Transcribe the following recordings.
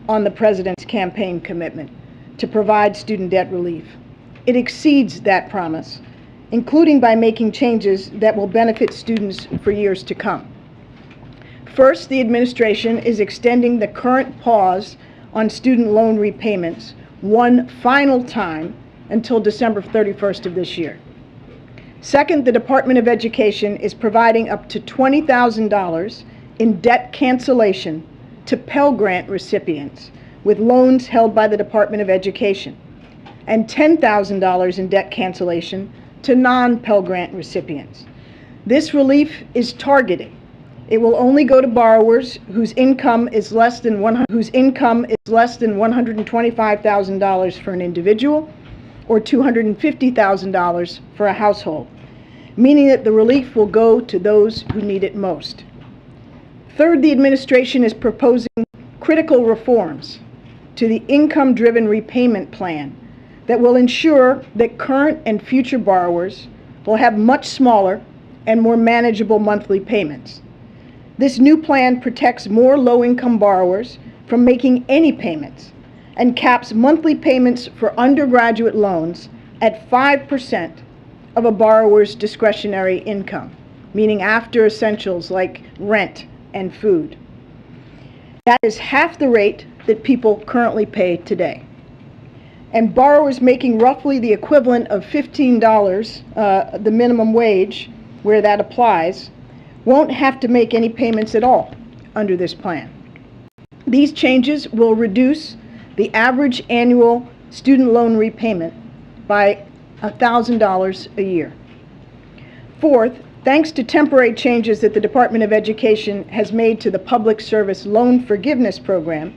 on the President's campaign commitment to provide student debt relief. It exceeds that promise, including by making changes that will benefit students for years to come. First, the administration is extending the current pause on student loan repayments one final time until December 31st of this year. Second, the Department of Education is providing up to $20,000 in debt cancellation to Pell Grant recipients with loans held by the Department of Education, and $10,000 in debt cancellation to non-Pell Grant recipients. This relief is targeted. It will only go to borrowers whose income is less than $125,000 for an individual or $250,000 for a household, meaning that the relief will go to those who need it most. Third, the administration is proposing critical reforms to the income-driven repayment plan that will ensure that current and future borrowers will have much smaller and more manageable monthly payments. This new plan protects more low-income borrowers from making any payments and caps monthly payments for undergraduate loans at 5% of a borrower's discretionary income, meaning after essentials like rent and food. That is half the rate that people currently pay today. And borrowers making roughly the equivalent of $15, the minimum wage, where that applies, won't have to make any payments at all under this plan. These changes will reduce the average annual student loan repayment by $1,000 a year. Fourth, thanks to temporary changes that the Department of Education has made to the Public Service Loan Forgiveness Program,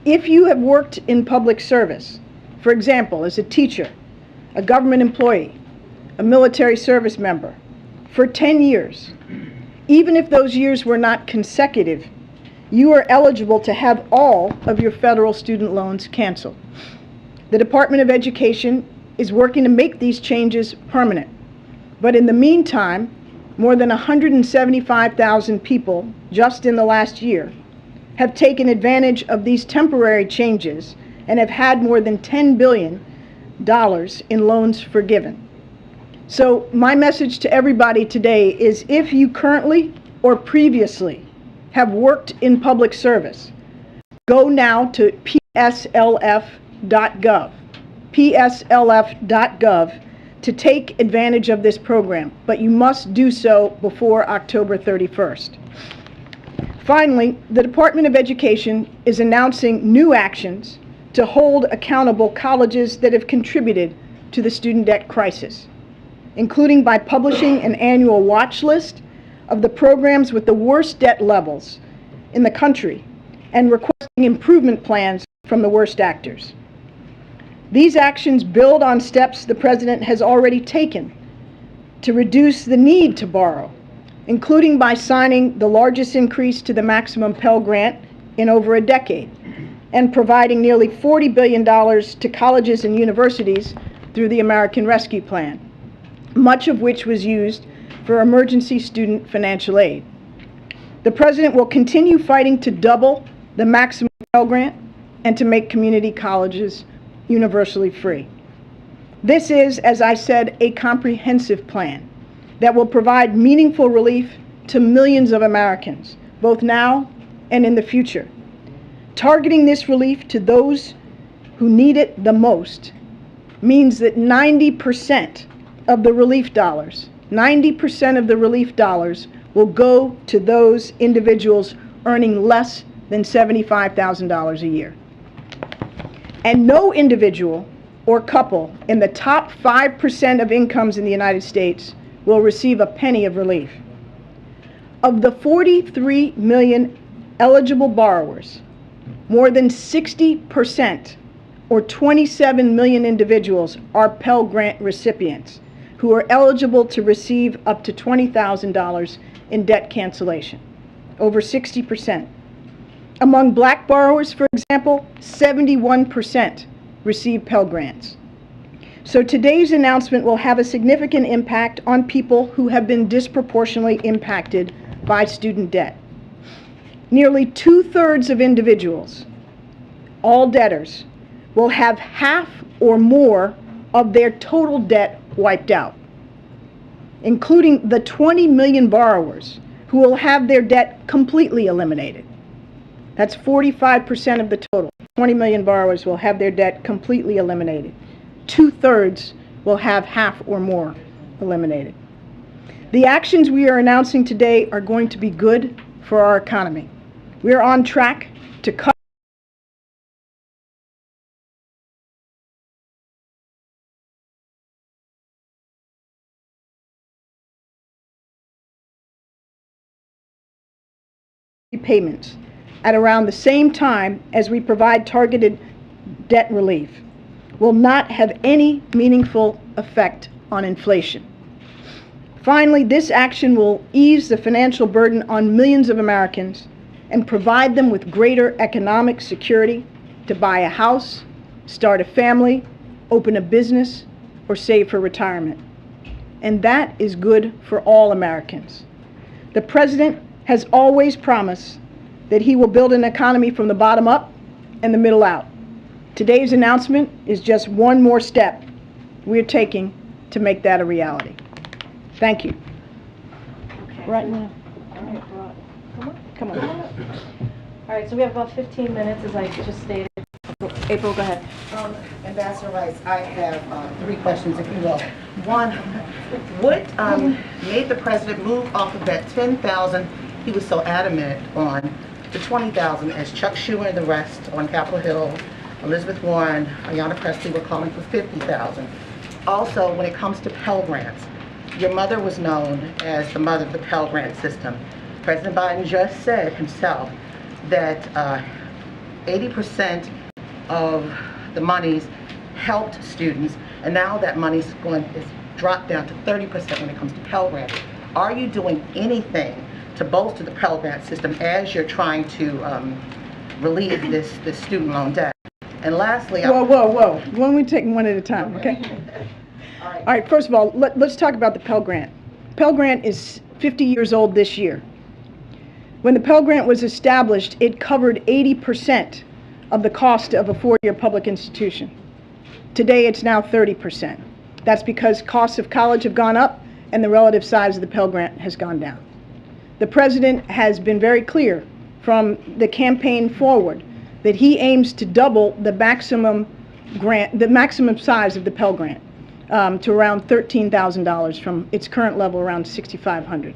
if you have worked in public service, for example, as a teacher, a government employee, a military service member, for 10 years, even if those years were not consecutive, you are eligible to have all of your federal student loans canceled. The Department of Education is working to make these changes permanent. But in the meantime, more than 175,000 people just in the last year have taken advantage of these temporary changes and have had more than $10 billion in loans forgiven. So my message to everybody today is, if you currently or previously have worked in public service, go now to pslf.gov to take advantage of this program, but you must do so before October 31st. Finally, the Department of Education is announcing new actions to hold accountable colleges that have contributed to the student debt crisis, including by publishing an annual watch list of the programs with the worst debt levels in the country and requesting improvement plans from the worst actors. These actions build on steps the President has already taken to reduce the need to borrow, including by signing the largest increase to the maximum Pell Grant in over a decade and providing nearly $40 billion to colleges and universities through the American Rescue Plan, much of which was used for emergency student financial aid. The President will continue fighting to double the maximum Pell Grant and to make community colleges universally free. This is, as I said, a comprehensive plan that will provide meaningful relief to millions of Americans, both now and in the future. Targeting this relief to those who need it the most means that 90% of the relief dollars will go to those individuals earning less than $75,000 a year. And no individual or couple in the top 5% of incomes in the United States will receive a penny of relief. Of the 43 million eligible borrowers, more than 60%, or 27 million individuals, are Pell Grant recipients who are eligible to receive up to $20,000 in debt cancellation, over 60%. Among Black borrowers, for example, 71% receive Pell Grants. So today's announcement will have a significant impact on people who have been disproportionately impacted by student debt. Nearly 2/3 of individuals all debtors will have half or more of their total debt wiped out, including the 20 million borrowers who will have their debt completely eliminated. That's 45% of the total. 20 million borrowers will have their debt completely eliminated. 2/3 will have half or more eliminated. The actions we are announcing today are going to be good for our economy. We are on track to cut payments at around the same time as we provide targeted debt relief. Will not have any meaningful effect on inflation. Finally, this action will ease the financial burden on millions of Americans and provide them with greater economic security to buy a house, start a family, open a business, or save for retirement. And that is good for all Americans. The President has always promised that he will build an economy from the bottom up and the middle out. Today's announcement is just one more step we're taking to make that a reality. Thank you. Okay. Right now. Come on. All right, so we have about 15 minutes, as I just stated. April, go ahead. Ambassador Rice, I have 3 questions, if you will. One, what made the president move off of that 10,000 he was so adamant on to 20,000, as Chuck Schumer and the rest on Capitol Hill, Elizabeth Warren, Ayanna Pressley were calling for 50,000. Also, when it comes to Pell Grants, your mother was known as the mother of the Pell Grant system. President Biden just said himself that 80% of the monies helped students, and now that money's is dropped down to 30% when it comes to Pell Grants. Are you doing anything to bolster the Pell Grant system as you're trying to relieve this student loan debt? And lastly, Whoa. Why don't we take one at a time, okay? All right, first of all, let's talk about the Pell Grant. Pell Grant is 50 years old this year. When the Pell Grant was established, it covered 80% of the cost of a 4-year public institution. Today, it's now 30%. That's because costs of college have gone up and the relative size of the Pell Grant has gone down. The President has been very clear from the campaign forward that he aims to double the maximum size of the Pell Grant to around $13,000 from its current level around $6,500.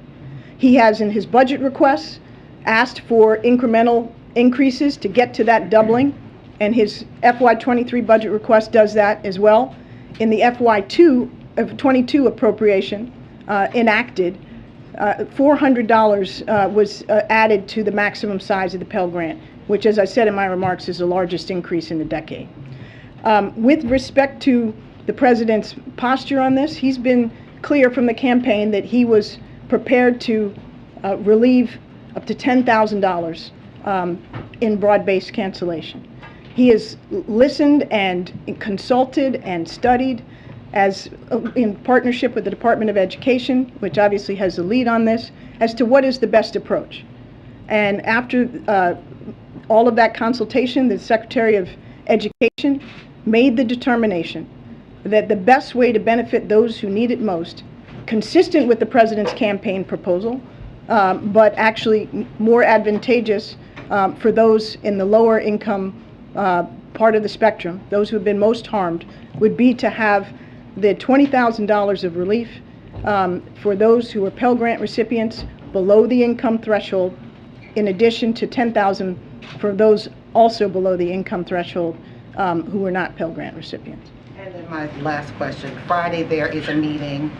He has in his budget requests asked for incremental increases to get to that doubling, and his FY23 budget request does that as well. In the FY22 appropriation enacted, $400 was added to the maximum size of the Pell Grant, which, as I said in my remarks, is the largest increase in a decade. With respect to the President's posture on this, he's been clear from the campaign that he was prepared to relieve up to $10,000 in broad-based cancellation. He has listened and consulted and studied in partnership with the Department of Education, which obviously has the lead on this, as to what is the best approach. And after all of that consultation, the Secretary of Education made the determination that the best way to benefit those who need it most, consistent with the President's campaign proposal, but actually more advantageous for those in the lower income part of the spectrum, those who have been most harmed, would be to have the $20,000 of relief for those who are Pell Grant recipients below the income threshold, in addition to $10,000 for those also below the income threshold who are not Pell Grant recipients. And then my last question. Friday there is a meeting,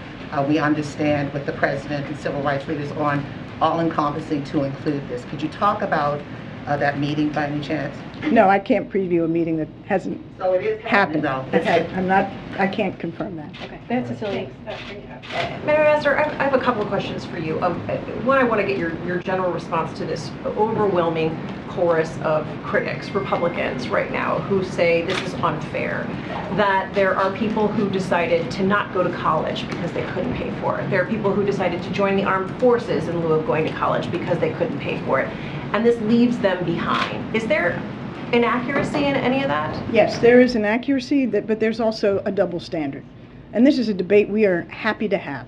we understand, with the President and civil rights leaders on all-encompassing to include this. Could you talk about that meeting by any chance? No, I can't preview a meeting that hasn't So it is happened. though. I can't confirm that. Okay, that's Cecilia. Madam Ambassador, I have a couple of questions for you. One, I want to get your general response to this overwhelming chorus of critics, Republicans right now, who say this is unfair, that there are people who decided to not go to college because they couldn't pay for it. There are people who decided to join the armed forces in lieu of going to college because they couldn't pay for it. And this leaves them behind. Is there inaccuracy in any of that? Yes, there is an accuracy, but there's also a double standard. And this is a debate we are happy to have.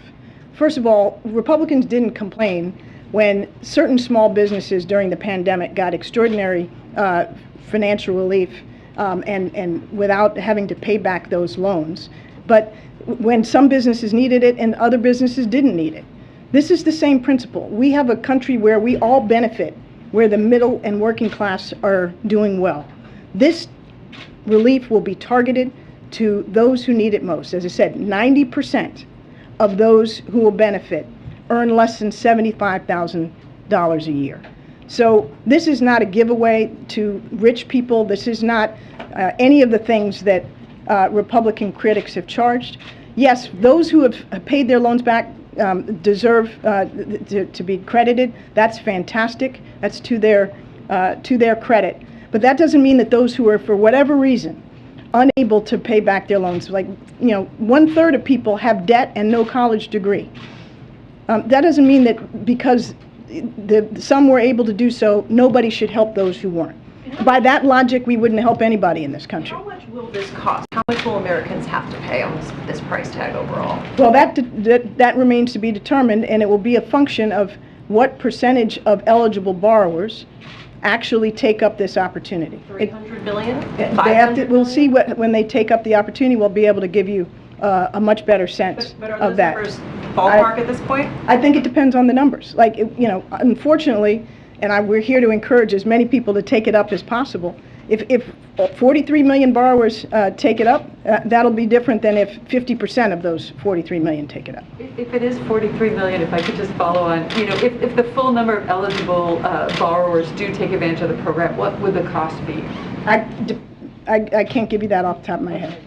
First of all, Republicans didn't complain when certain small businesses during the pandemic got extraordinary financial relief and without having to pay back those loans. But when some businesses needed it and other businesses didn't need it. This is the same principle. We have a country where we all benefit, where the middle and working class are doing well. This relief will be targeted to those who need it most. As I said, 90% of those who will benefit earn less than $75,000 a year. So this is not a giveaway to rich people. This is not any of the things that Republican critics have charged. Yes, those who have paid their loans back deserve to be credited. That's fantastic. That's to their credit. But that doesn't mean that those who are, for whatever reason, unable to pay back their loans, like, 1/3 of people have debt and no college degree. That doesn't mean that because some were able to do so, nobody should help those who weren't. By that logic, we wouldn't help anybody in this country. How much will this cost? How much will Americans have to pay on this price tag overall? Well, that remains to be determined, and it will be a function of what percentage of eligible borrowers actually take up this opportunity. 300 million? We'll see when they take up the opportunity. We'll be able to give you a much better sense But are of those that. numbers ballpark at this point? I think it depends on the numbers. Like, unfortunately, and we're here to encourage as many people to take it up as possible. If 43 million borrowers take it up, that'll be different than if 50% of those 43 million take it up. If it is 43 million, if I could just follow on, if the full number of eligible borrowers do take advantage of the program, what would the cost be? I can't give you that off the top of my head.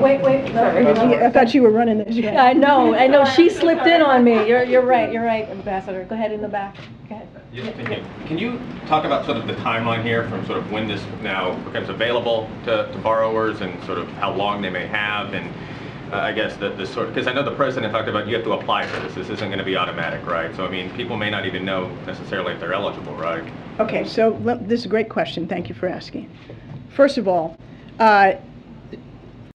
Wait. I thought you were running this. I know. She slipped in on me. You're right, Ambassador. Go ahead in the back. Go ahead. Yeah, thank you. Can you talk about sort of the timeline here from sort of when this now becomes available to borrowers and sort of how long they may have, and I guess the sort, because I know the president talked about you have to apply for this. This isn't going to be automatic, right? So I mean, people may not even know necessarily if they're eligible, right? Okay, so this is a great question. Thank you for asking. First of all,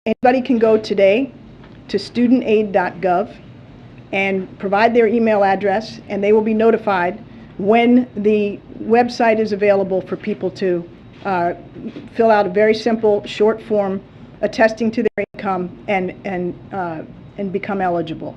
anybody can go today to studentaid.gov and provide their email address, and they will be notified when the website is available for people to fill out a very simple short form attesting to their income and become eligible.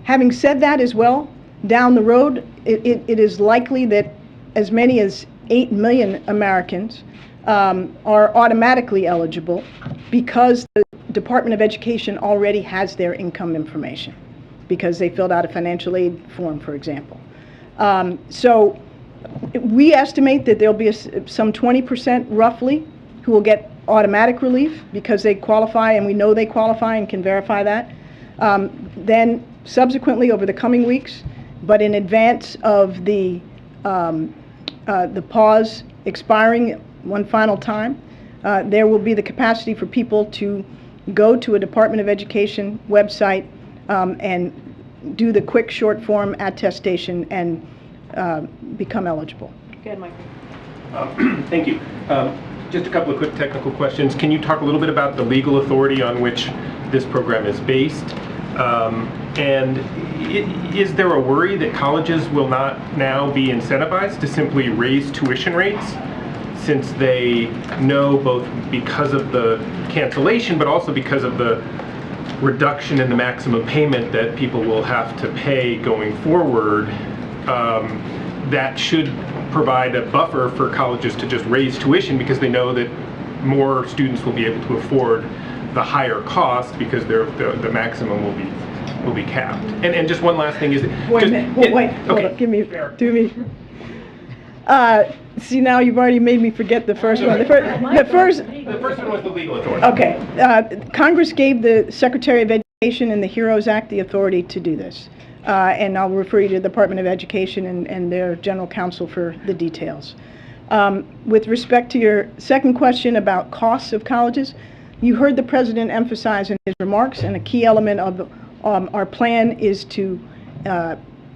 Having said that as well, down the road, it is likely that as many as 8 million Americans are automatically eligible because the Department of Education already has their income information because they filled out a financial aid form, for example. So we estimate that there'll be some 20% roughly who will get automatic relief because they qualify, and we know they qualify and can verify that. Then subsequently over the coming weeks, but in advance of the pause expiring one final time, there will be the capacity for people to go to a Department of Education website and do the quick short form attestation and become eligible. Go ahead, Mike. Thank you. Just a couple of quick technical questions. Can you talk a little bit about the legal authority on which this program is based? And is there a worry that colleges will not now be incentivized to simply raise tuition rates, since they know, both because of the cancellation but also because of the reduction in the maximum payment that people will have to pay going forward, that should provide a buffer for colleges to just raise tuition because they know that more students will be able to afford the higher cost because the maximum will be capped. And just one last thing is... Wait a minute. Wait. Hold up. Give me... See, now you've already made me forget the first one. The first one was the legal authority. Okay. Congress gave the Secretary of Education and the HEROES Act the authority to do this. And I'll refer you to the Department of Education and their general counsel for the details. With respect to your second question about costs of colleges, you heard the President emphasize in his remarks, and a key element of our plan is to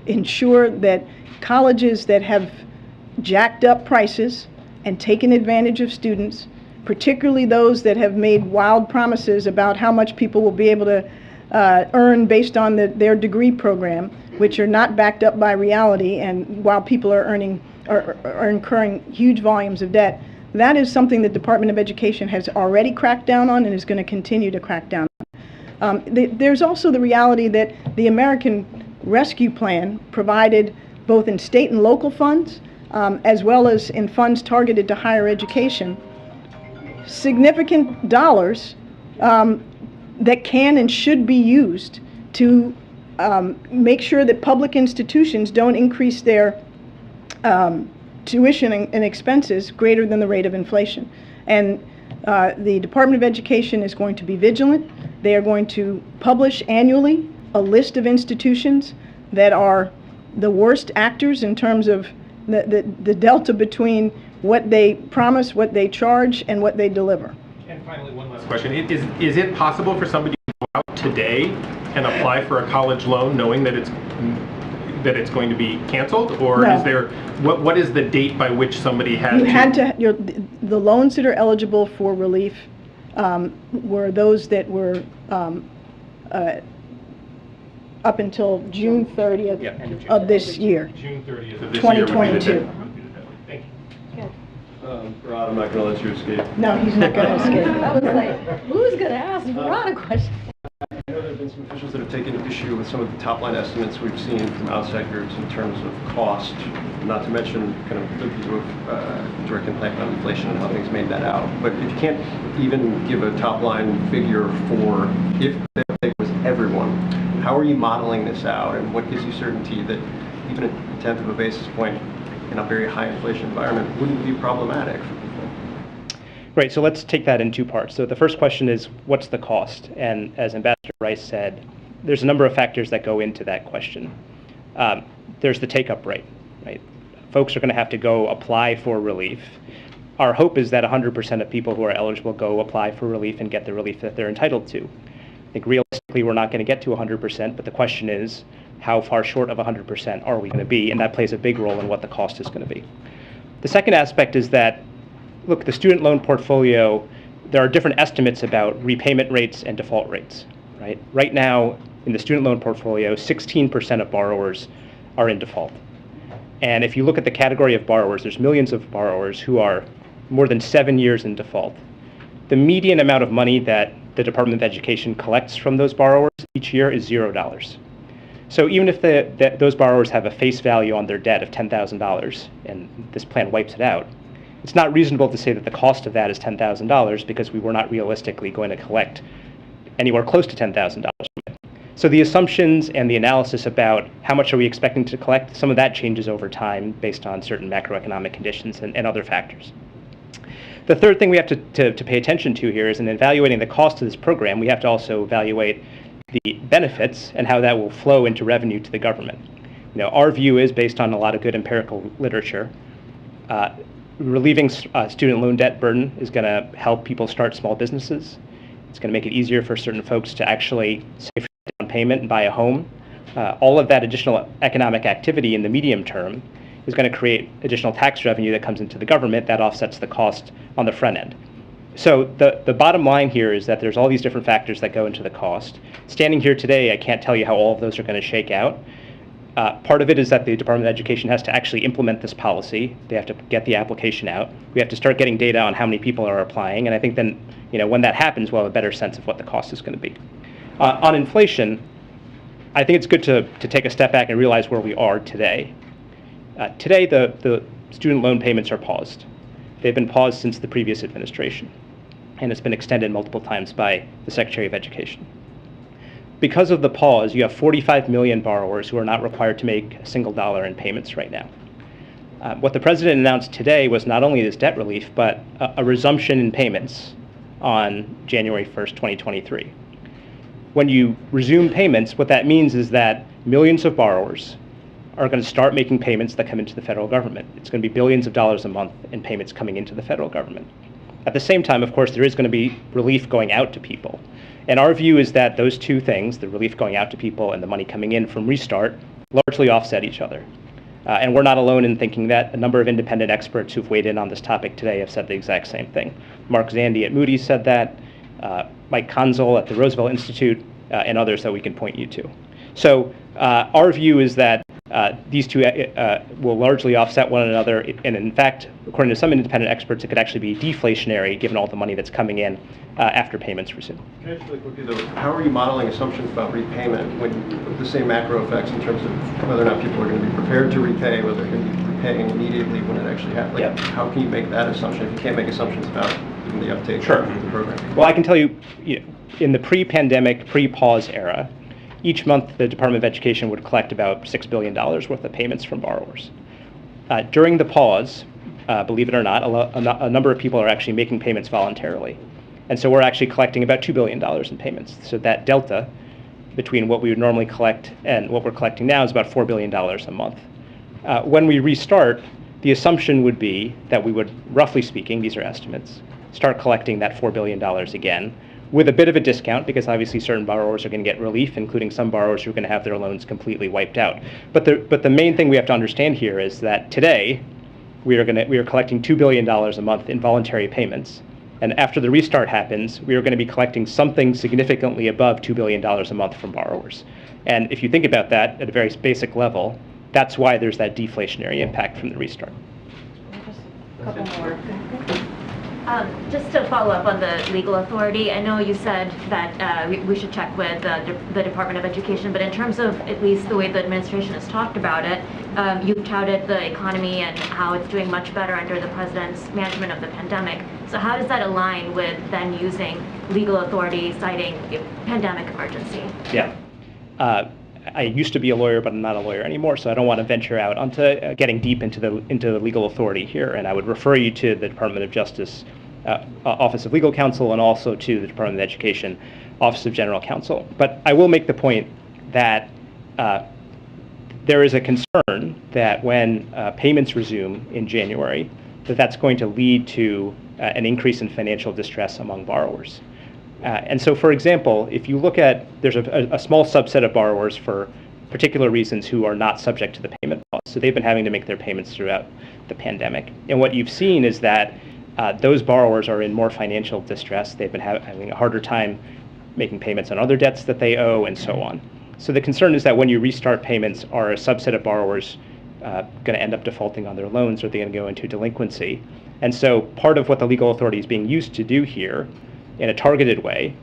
ensure that colleges that have jacked up prices and taken advantage of students, particularly those that have made wild promises about how much people will be able to earn based on their degree program, which are not backed up by reality, and while people are incurring huge volumes of debt. That is something the Department of Education has already cracked down on and is going to continue to crack down on. There's also the reality that the American Rescue Plan provided both in state and local funds, as well as in funds targeted to higher education, significant dollars that can and should be used to make sure that public institutions don't increase their tuition and expenses greater than the rate of inflation. And the Department of Education is going to be vigilant. They are going to publish annually a list of institutions that are the worst actors in terms of the delta between what they promise, what they charge, and what they deliver. And finally, one last question. Is it possible for somebody to go out today and apply for a college loan knowing that it's going to be canceled? Or No. is there, what is the date by which somebody had You to? had to, the loans that are eligible for relief were those that were up until June 30th of this year. June 30th of this 2022. year. Thank you. Rod, I'm not going to let you escape. No, he's not going to escape. I was like, who's gonna ask Ron a question? I know there have been some officials that have taken issue with some of the top-line estimates we've seen from outside groups in terms of cost, not to mention kind of the view of direct impact on inflation and how things made that out. But if you can't even give a top-line figure for if it was everyone, how are you modeling this out, and what gives you certainty that even a tenth of a basis point in a very high inflation environment wouldn't be problematic for people? Right, so let's take that in two parts. So the first question is, what's the cost? And as Ambassador Rice said, there's a number of factors that go into that question. There's the take-up rate, right? Folks are going to have to go apply for relief. Our hope is that 100% of people who are eligible go apply for relief and get the relief that they're entitled to. I think realistically we're not going to get to 100%, but the question is, how far short of 100% are we going to be? And that plays a big role in what the cost is going to be. The second aspect is that, look, the student loan portfolio, there are different estimates about repayment rates and default rates, right? Right now, in the student loan portfolio, 16% of borrowers are in default. And if you look at the category of borrowers, there's millions of borrowers who are more than 7 years in default. The median amount of money that the Department of Education collects from those borrowers each year is $0. So even if those borrowers have a face value on their debt of $10,000 and this plan wipes it out, it's not reasonable to say that the cost of that is $10,000 because we were not realistically going to collect anywhere close to $10,000. So the assumptions and the analysis about how much are we expecting to collect, some of that changes over time based on certain macroeconomic conditions and other factors. The third thing we have to pay attention to here is in evaluating the cost of this program, we have to also evaluate the benefits and how that will flow into revenue to the government. You know, our view is based on a lot of good empirical literature. Relieving student loan debt burden is going to help people start small businesses. It's going to make it easier for certain folks to actually save down payment and buy a home. All of that additional economic activity in the medium term is going to create additional tax revenue that comes into the government that offsets the cost on the front end. So the bottom line here is that there's all these different factors that go into the cost. Standing here today, I can't tell you how all of those are going to shake out. Part of it is that the Department of Education has to actually implement this policy. They have to get the application out. We have to start getting data on how many people are applying, and I think then, when that happens, we'll have a better sense of what the cost is going to be. On inflation, I think it's good to take a step back and realize where we are today. Today, the student loan payments are paused. They've been paused since the previous administration, and it's been extended multiple times by the Secretary of Education. Because of the pause, you have 45 million borrowers who are not required to make a single dollar in payments right now. What the President announced today was not only this debt relief, but a resumption in payments on January 1st, 2023. When you resume payments, what that means is that millions of borrowers are going to start making payments that come into the federal government. It's going to be billions of dollars a month in payments coming into the federal government. At the same time, of course, there is going to be relief going out to people. And our view is that those two things, the relief going out to people and the money coming in from Restart, largely offset each other. And we're not alone in thinking that. A number of independent experts who've weighed in on this topic today have said the exact same thing. Mark Zandi at Moody's said that, Mike Konzel at the Roosevelt Institute, and others that we can point you to. So our view is that these two will largely offset one another, and in fact, according to some independent experts, it could actually be deflationary given all the money that's coming in after payments resume. Can I just really quickly though, how are you modeling assumptions about repayment when with the same macro effects in terms of whether or not people are going to be prepared to repay, whether they're going to be repaying immediately when it actually happens? Like, how can you make that assumption if you can't make assumptions about even the uptake of the program? Well, I can tell you, in the pre-pandemic, pre-pause era, each month the Department of Education would collect about $6 billion worth of payments from borrowers. During the pause, believe it or not, a number of people are actually making payments voluntarily. And so we're actually collecting about $2 billion in payments. So that delta between what we would normally collect and what we're collecting now is about $4 billion a month. When we restart, the assumption would be that we would, roughly speaking, these are estimates, start collecting that $4 billion again, with a bit of a discount, because obviously certain borrowers are going to get relief, including some borrowers who are going to have their loans completely wiped out. But the main thing we have to understand here is that today we are collecting $2 billion a month in voluntary payments, and after the restart happens, we are going to be collecting something significantly above $2 billion a month from borrowers. And if you think about that at a very basic level, that's why there's that deflationary impact from the restart. Just a couple more. Just to follow up on the legal authority, I know you said that we should check with the Department of Education, but in terms of at least the way the administration has talked about it, you've touted the economy and how it's doing much better under the president's management of the pandemic. So how does that align with then using legal authority citing pandemic emergency? Yeah. I used to be a lawyer, but I'm not a lawyer anymore, so I don't want to venture out onto getting deep into the legal authority here. And I would refer you to the Department of Justice Office of Legal Counsel, and also to the Department of Education Office of General Counsel. But I will make the point that there is a concern that when payments resume in January, that's going to lead to an increase in financial distress among borrowers. And so, for example, if you look at, there's a small subset of borrowers for particular reasons who are not subject to the payment pause. So they've been having to make their payments throughout the pandemic. And what you've seen is that those borrowers are in more financial distress. They've been having a harder time making payments on other debts that they owe, and so on. So the concern is that when you restart payments, are a subset of borrowers going to end up defaulting on their loans, or are they going to go into delinquency? And so part of what the legal authority is being used to do here in a targeted way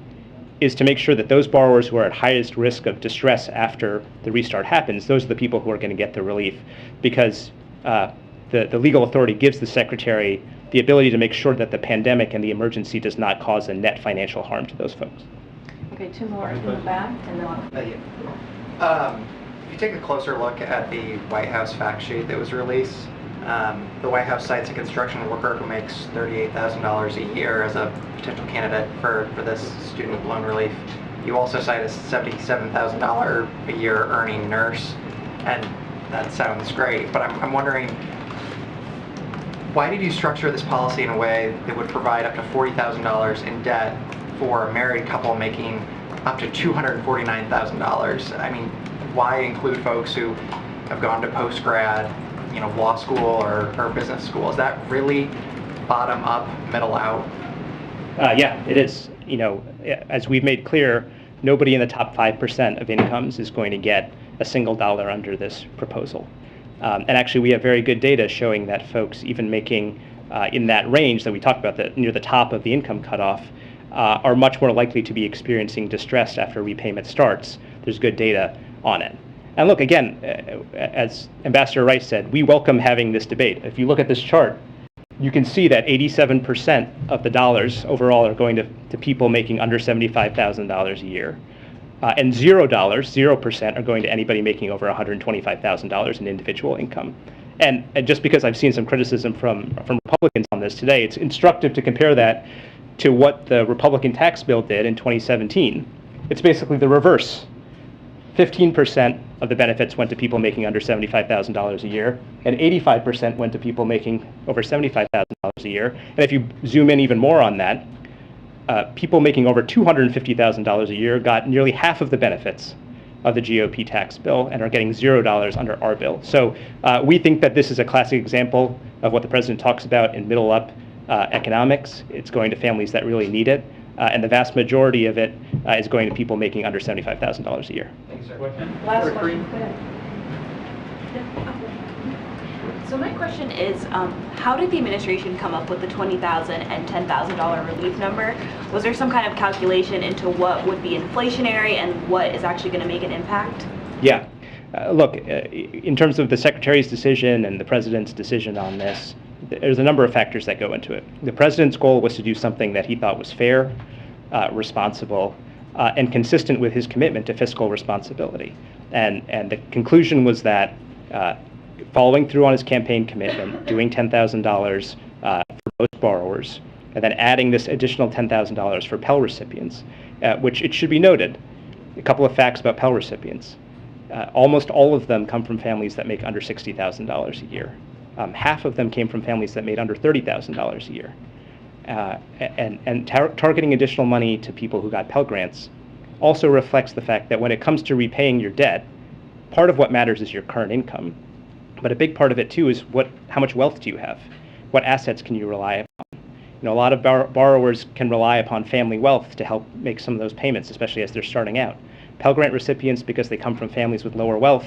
is to make sure that those borrowers who are at highest risk of distress after the restart happens, those are the people who are going to get the relief, because the legal authority gives the secretary the ability to make sure that the pandemic and the emergency does not cause a net financial harm to those folks. Okay, two more in the back, and then If you take a closer look at the White House fact sheet that was released, the White House cites a construction worker who makes $38,000 a year as a potential candidate for this student loan relief. You also cite a $77,000 a year earning nurse, and that sounds great, but I'm wondering, why did you structure this policy in a way that would provide up to $40,000 in debt for a married couple making up to $249,000? I mean, why include folks who have gone to post-grad, law school or business school? Is that really bottom up, middle out? Yeah, it is. As we've made clear, nobody in the top 5% of incomes is going to get a single dollar under this proposal. And actually, we have very good data showing that folks even making in that range that we talked about, near the top of the income cutoff, are much more likely to be experiencing distress after repayment starts. There's good data on it. And look, again, as Ambassador Rice said, we welcome having this debate. If you look at this chart, you can see that 87% of the dollars overall are going to people making under $75,000 a year. And $0 are going to anybody making over $125,000 in individual income. And just because I've seen some criticism from Republicans on this today, it's instructive to compare that to what the Republican tax bill did in 2017. It's basically the reverse. 15% of the benefits went to people making under $75,000 a year, and 85% went to people making over $75,000 a year. And if you zoom in even more on that, people making over $250,000 a year got nearly half of the benefits of the GOP tax bill and are getting $0 under our bill. So we think that this is a classic example of what the president talks about in middle-up economics. It's going to families that really need it, and the vast majority of it is going to people making under $75,000 a year. Thanks, sir. Last question. Go ahead. So my question is, how did the administration come up with the $20,000 and $10,000 relief number? Was there some kind of calculation into what would be inflationary and what is actually going to make an impact? Yeah. Look, in terms of the Secretary's decision and the President's decision on this, there's a number of factors that go into it. The President's goal was to do something that he thought was fair, responsible, and consistent with his commitment to fiscal responsibility. And the conclusion was that following through on his campaign commitment, doing $10,000 for most borrowers, and then adding this additional $10,000 for Pell recipients, which it should be noted, a couple of facts about Pell recipients. Almost all of them come from families that make under $60,000 a year. Half of them came from families that made under $30,000 a year. And targeting additional money to people who got Pell grants also reflects the fact that when it comes to repaying your debt, part of what matters is your current income. But a big part of it too is how much wealth do you have? What assets can you rely upon? You know, a lot of borrowers can rely upon family wealth to help make some of those payments, especially as they're starting out. Pell Grant recipients, because they come from families with lower wealth,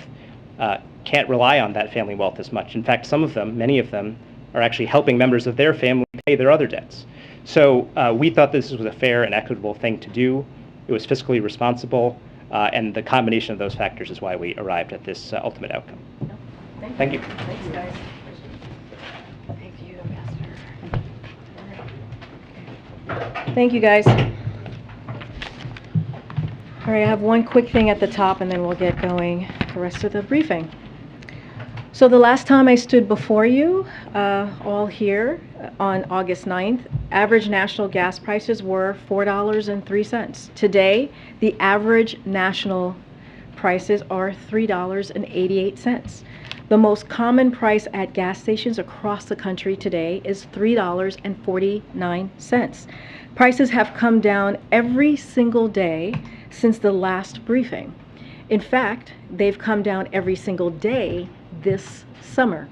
can't rely on that family wealth as much. In fact, some of them, many of them, are actually helping members of their family pay their other debts. So we thought this was a fair and equitable thing to do. It was fiscally responsible, and the combination of those factors is why we arrived at this ultimate outcome. Thank you. Thanks, guys. Thank you, guys. All right, I have one quick thing at the top, and then we'll get going the rest of the briefing. So the last time I stood before you, all here, on August 9th, average national gas prices were $4.03. Today, the average national prices are $3.88. The most common price at gas stations across the country today is $3.49. Prices have come down every single day since the last briefing. In fact, they've come down every single day this summer,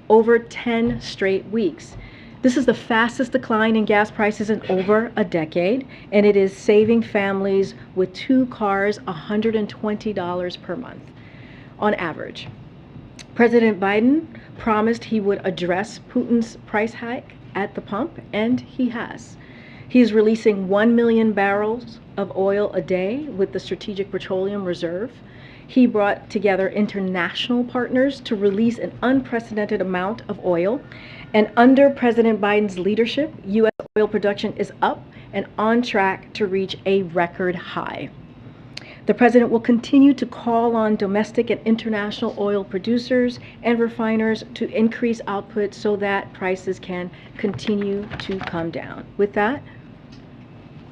over 10 straight weeks. This is the fastest decline in gas prices in over a decade, and it is saving families with 2 cars $120 per month on average. President Biden promised he would address Putin's price hike at the pump, and he has. He is releasing 1 million barrels of oil a day with the Strategic Petroleum Reserve. He brought together international partners to release an unprecedented amount of oil. And under President Biden's leadership, U.S. oil production is up and on track to reach a record high. The president will continue to call on domestic and international oil producers and refiners to increase output so that prices can continue to come down. With that,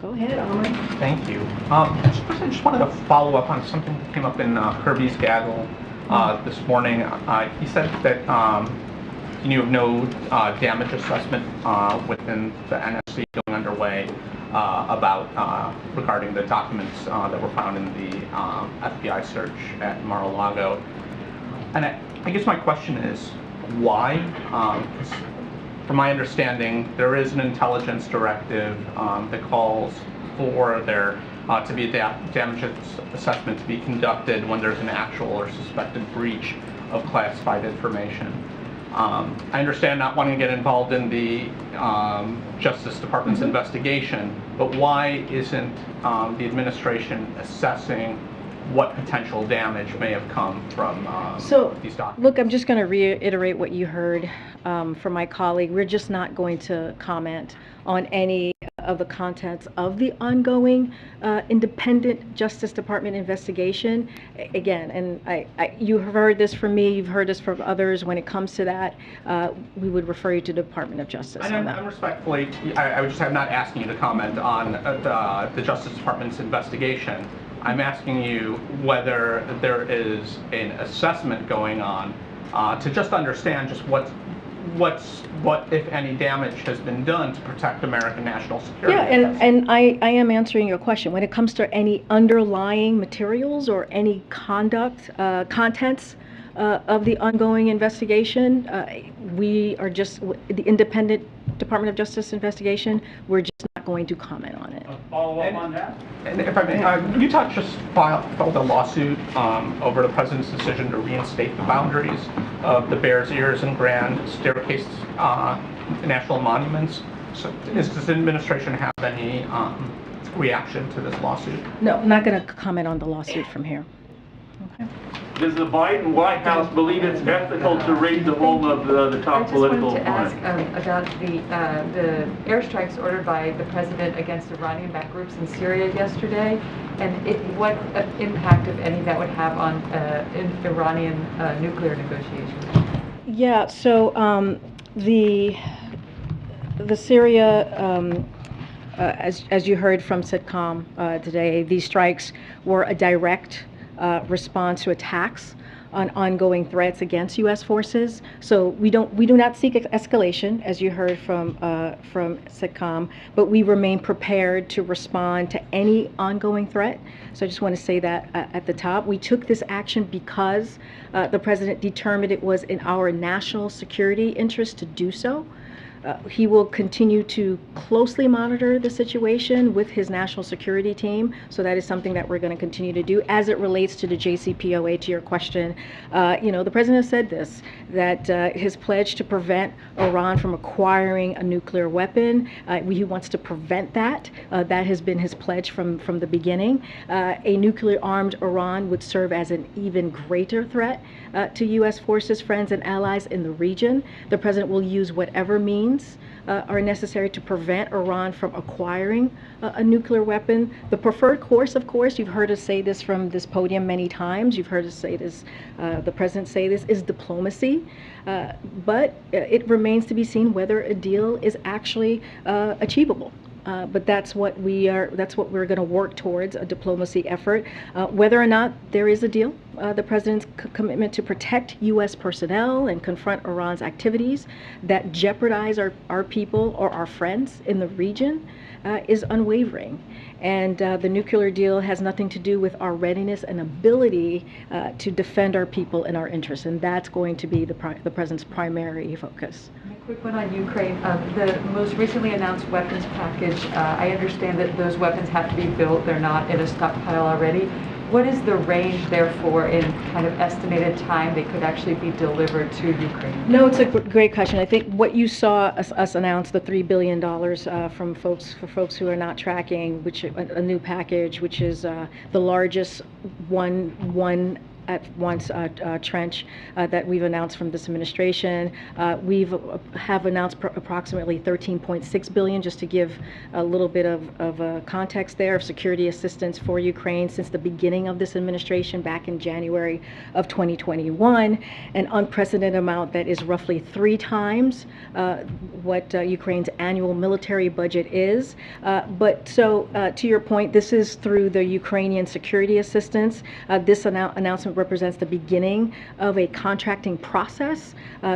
go ahead, Omar. Thank you. I just wanted to follow up on something that came up in Kirby's gaggle this morning. He said that you have no damage assessment within the NSC going underway regarding the documents that were found in the FBI search at Mar-a-Lago. And I guess my question is, why? From my understanding, there is an intelligence directive that calls for there to be a damage assessment to be conducted when there's an actual or suspected breach of classified information. I understand not wanting to get involved in the Justice Department's investigation, but why isn't the administration assessing what potential damage may have come from these documents? Look, I'm just going to reiterate what you heard from my colleague. We're just not going to comment on any of the contents of the ongoing independent Justice Department investigation. Again, and you have heard this from me, you've heard this from others. When it comes to that, we would refer you to the Department of Justice on that. I'm respectfully, I would just I'm not asking you to comment on the Justice Department's investigation. I'm asking you whether there is an assessment going on to just understand just what, if any, damage has been done to protect American national security? Yeah, and I am answering your question. When it comes to any underlying materials or any contents of the ongoing investigation, we are just, the independent Department of Justice investigation, we're just not going to comment on it. Follow up on that? And if I may, Utah just filed a lawsuit over the president's decision to reinstate the boundaries of the Bears Ears and Grand Staircase national monuments. So does the administration have any reaction to this lawsuit? No, I'm not going to comment on the lawsuit from here. Okay. Does the Biden White House believe it's ethical to raid the home of the top political opponent? I just wanted to ask about the airstrikes ordered by the president against Iranian-backed groups in Syria yesterday, and what impact, if any, that would have on Iranian nuclear negotiations. Yeah, so the Syria, as you heard from SITCOM today, these strikes were a direct response to attacks on ongoing threats against U.S. forces. So we do not seek escalation, as you heard from SITCOM, but we remain prepared to respond to any ongoing threat. So I just want to say that at the top. We took this action because the president determined it was in our national security interest to do so. He will continue to closely monitor the situation with his national security team. So that is something that we're going to continue to do. As it relates to the JCPOA, to your question, the president said this, that his pledge to prevent Iran from acquiring a nuclear weapon, he wants to prevent that. That has been his pledge from the beginning. A nuclear-armed Iran would serve as an even greater threat to U.S. forces, friends, and allies in the region. The president will use whatever means are necessary to prevent Iran from acquiring a nuclear weapon. The preferred course, of course, you've heard us say this from this podium many times, you've heard us say this, the president say this, is diplomacy. But it remains to be seen whether a deal is actually achievable. But that's what we're going to work towards, a diplomacy effort. Whether or not there is a deal, the president's commitment to protect U.S. personnel and confront Iran's activities that jeopardize our people or our friends in the region is unwavering. And the nuclear deal has nothing to do with our readiness and ability to defend our people and our interests. And that's going to be the president's primary focus. A quick one on Ukraine. The most recently announced weapons package, I understand that those weapons have to be built. They're not in a stockpile already. What is the range, therefore, in kind of estimated time they could actually be delivered to Ukraine? No, it's a great question. I think what you saw us announce, the $3 billion for folks who are not tracking, which a new package, which is the largest one at once trench that we've announced from this administration. Have announced approximately $13.6 billion, just to give a little bit of context there, of security assistance for Ukraine since the beginning of this administration back in January of 2021, an unprecedented amount that is roughly 3 times what Ukraine's annual military budget is. But to your point, this is through the Ukrainian security assistance. This announcement represents the beginning of a contracting process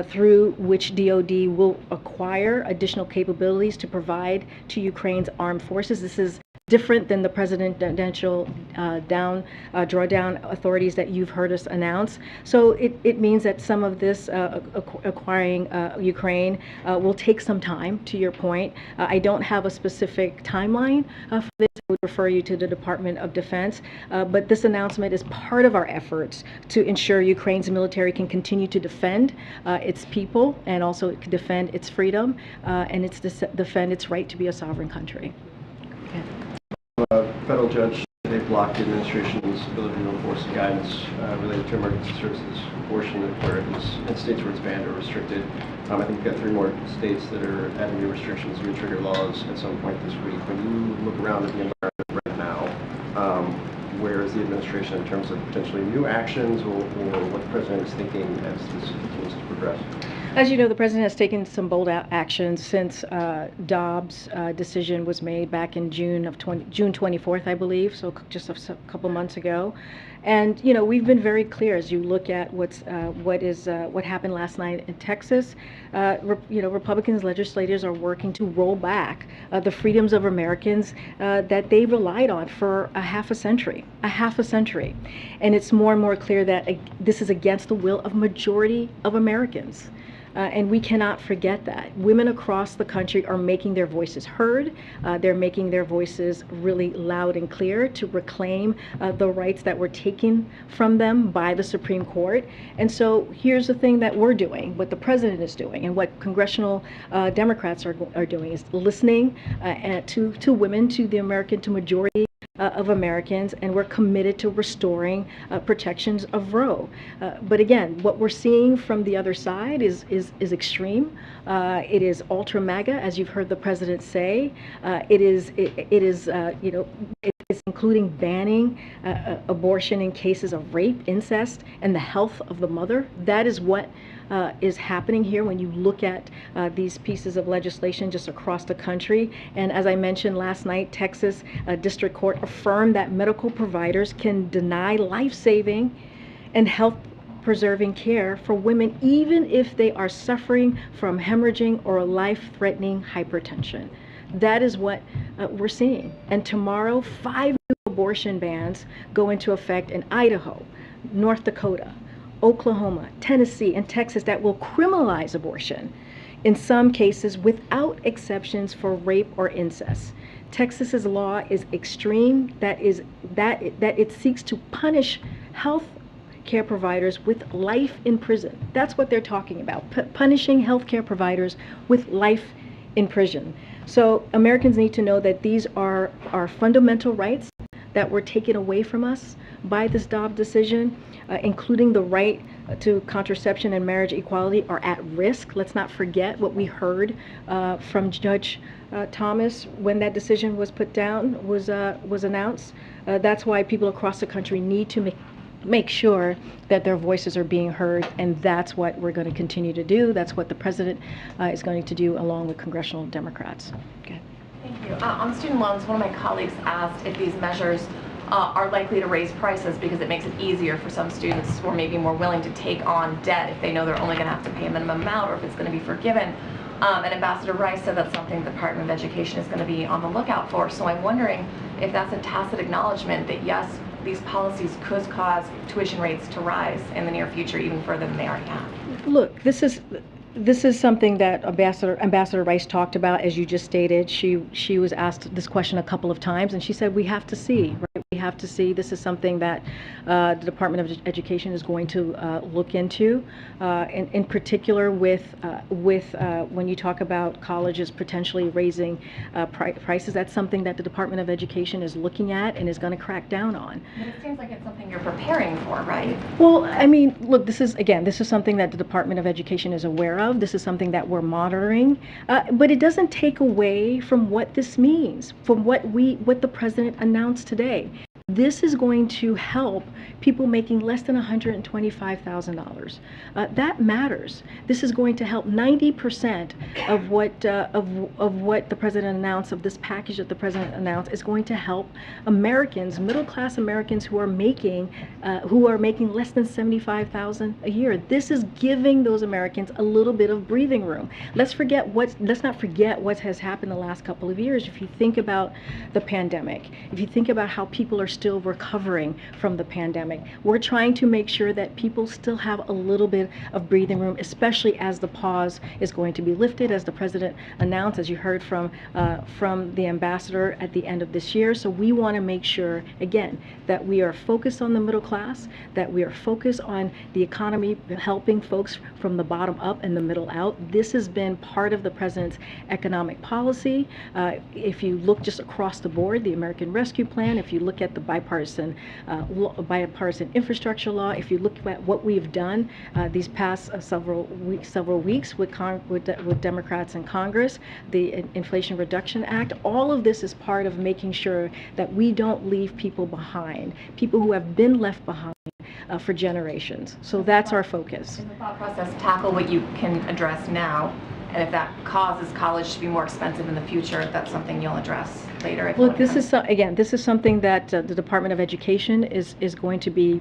through which DoD will acquire additional capabilities to provide to Ukraine's armed forces. This is different than the presidential drawdown authorities that you've heard us announce. So it means that some of this acquiring Ukraine will take some time, to your point. I don't have a specific timeline for this. I would refer you to the Department of Defense. But this announcement is part of our efforts to ensure Ukraine's military can continue to defend its people and also defend its freedom and defend its right to be a sovereign country. Federal judge today blocked the administration's ability to enforce guidance related to emergency services abortion where it was in states where it's banned or restricted. I think we've got 3 more states that are adding new restrictions, new trigger laws at some point this week. When you look around at the environment right now, where is the administration in terms of potentially new actions or what the president is thinking as this continues to progress? As you know, the president has taken some bold actions since Dobbs' decision was made back in June 24th, I believe, so just a couple months ago. And you know, we've been very clear as you look at what happened last night in Texas. Republicans legislators are working to roll back the freedoms of Americans that they relied on for a half a century, and it's more and more clear that this is against the will of majority of Americans. And we cannot forget that. Women across the country are making their voices heard. They're making their voices really loud and clear to reclaim the rights that were taken from them by the Supreme Court. And so here's the thing that we're doing, what the president is doing, and what congressional Democrats are doing is listening to women, to majority of Americans, and we're committed to restoring protections of Roe. But again, what we're seeing from the other side is extreme. It is ultra MAGA, as you've heard the president say. It is including banning abortion in cases of rape, incest, and the health of the mother. That is what is happening here when you look at these pieces of legislation just across the country. And as I mentioned last night, Texas District Court affirmed that medical providers can deny life-saving and health-preserving care for women even if they are suffering from hemorrhaging or life-threatening hypertension. That is what we're seeing. And tomorrow, 5 new abortion bans go into effect in Idaho, North Dakota, Oklahoma, Tennessee, and Texas that will criminalize abortion, in some cases without exceptions for rape or incest. Texas's law is extreme, that it seeks to punish health care providers with life in prison. That's what they're talking about, punishing health care providers with life in prison. So Americans need to know that these are our fundamental rights that were taken away from us by this Dobbs decision, including the right to contraception and marriage equality, are at risk. Let's not forget what we heard from Judge Thomas when that decision was put down, was announced. That's why people across the country need to make sure that their voices are being heard, and that's what we're going to continue to do. That's what the president is going to do along with congressional Democrats. Okay. Thank you. On student loans, one of my colleagues asked if these measures are likely to raise prices because it makes it easier for some students who are maybe more willing to take on debt if they know they're only going to have to pay a minimum amount or if it's going to be forgiven. And Ambassador Rice said that's something the Department of Education is going to be on the lookout for. So I'm wondering if that's a tacit acknowledgement that yes, these policies could cause tuition rates to rise in the near future even further than they already have. Look, this is something that Ambassador Rice talked about, as you just stated. She was asked this question a couple of times, and she said we have to see, right? We have to see. This is something that the Department of Education is going to look into, in particular with when you talk about colleges potentially raising prices. That's something that the Department of Education is looking at and is going to crack down on. But it seems like it's something you're preparing for, right? Well, I mean, look, this is something that the Department of Education is aware of. This is something that we're monitoring, but it doesn't take away from what this means, from what the president announced today. This is going to help people making less than $125,000. That matters. This is going to help 90% of what the president announced, of this package that the president announced, is going to help Americans, middle-class Americans who are making less than $75,000 a year. This is giving those Americans a little bit of breathing room. Let's not forget what has happened the last couple of years. If you think about the pandemic, if you think about how people are still recovering from the pandemic, we're trying to make sure that people still have a little bit of breathing room, especially as the pause is going to be lifted, as the president announced, as you heard from the ambassador at the end of this year. So we want to make sure, again, that we are focused on the middle class, that we are focused on the economy, helping folks from the bottom up and the middle out. This has been part of the president's economic policy. If you look just across the board, the American Rescue Plan, if you look at the bipartisan infrastructure law, if you look at what we've done these past several weeks with Democrats in Congress, the Inflation Reduction Act, all of this is part of making sure that we don't leave people behind, people who have been left behind for generations. So that's our focus. In the thought process, tackle what you can address now, and if that causes college to be more expensive in the future, that's something you'll address later. if Well, one this comes. is, again, this is something that the Department of Education is going to be